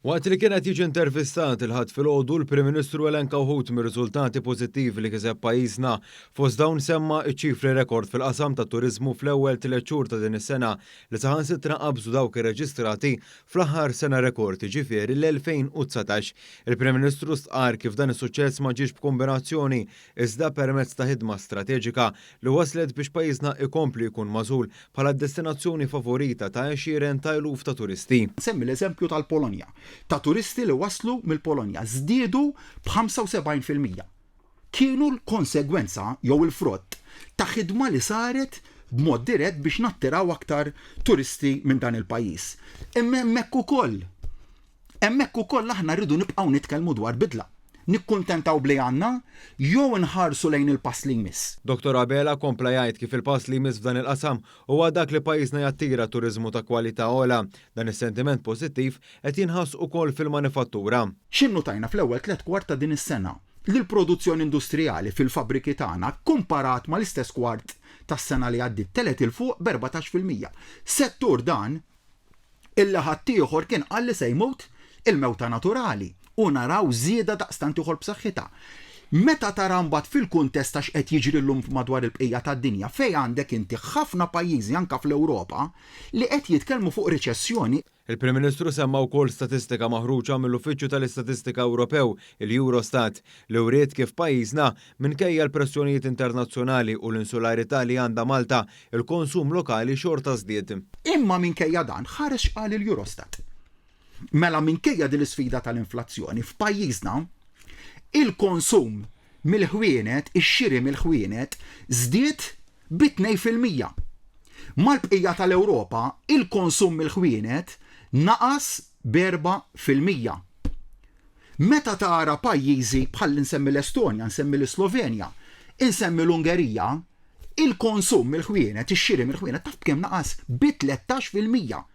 Waqt li kienet jiġi intervistat il-ħadd filgħodu l-Prim Ministru elenka wħud mir-riżultati pożittivi li kiseb pajjiżna fost dawn semma ċ-ċifri rekord fil-qasam tat-turiżmu fl-ewwel tliet xhur ta' din is-sena li saħansitra qabżu dawk irreġistrati fl-aħħar sena rekord jiġifieri l-2019. Il-Prim Ministru stqarr kif dan is-suċċess ma ġiex b'kombinazzjoni iżda permezz ta' ħidma strateġika li waslet biex pajjiżna ikompli jkun magħżul bħala destinazzjoni favorita ta' għexieren ta' eluf ta' turisti. Semmi l-eżempju tal-Polonja. Ta' turisti li waslu mill-Polonja żdiedu b'75%. Kienu l-konsegwenza jew il-frott ta' ħidma li saret b'mod dirett biex nattiraw aktar turisti minn dan il-pajjiż. Imma hemmhekk ukoll aħna rridu nibqgħu nitkellmu dwar bidla. Nikkuntentaw bli għandna jew nħarsu lejn il-pass li jmiss. Dr. Abela kompla jgħid kif il-pass li jmiss f'dan il-qasam huwa dak li pajjiżna jattira turiżmu ta' kwalità ogħla. Dan is-sentiment pożittiv qed jinħass ukoll fil-manifattura. X'innu tajna fl-ewwel 3 kwart ta' din is-sena li l-produzzjoni industrijali fil-fabbriki tagħna kumparat mal-istess kwart tas-sena li għaddiet telet il fuq b'14%. Settur dan il-ħadd ieħor kien qal li se jmut il-mewta naturali u naraw żieda daqstant ieħor b'saħħitha. Meta tara mbagħad fil-kuntest ta' x'qed jiġri llum madwar il-bqija tad-dinja fejn għandek inti ħafna pajjiżi anke fl-Ewropa li qed jitkellmu fuq riċessjoni. Il-Prim Ministru semma wkoll statistika maħruġa mill-Uffiċċju tal-Istatistika Ewropew, il-Eurostat, li wriet kif pajjiżna minkejja l-pressjonijiet internazzjonali u l-insularità li għandha Malta, il-konsum lokali xorta żdied. Imma minkejja dan ħareġ qal il-Eurostat. Mela minkejja din l-isfida tal-inflazzjoni f'pajjiżna il-konsum mill-ħwienet, ix-xiri mill-ħwienet żdied b'2%. Mal-bqija tal-Ewropa il-konsum mill-ħwienet naqas b'4%. Meta tara pajjiżi bħal nsemmi l-Estonja, nsemmi l-Slovenja, insemmi l-Ungerija, il-konsum mill-ħwienet, ix-xiri mill-ħwienet taf kemm naqas b'13%.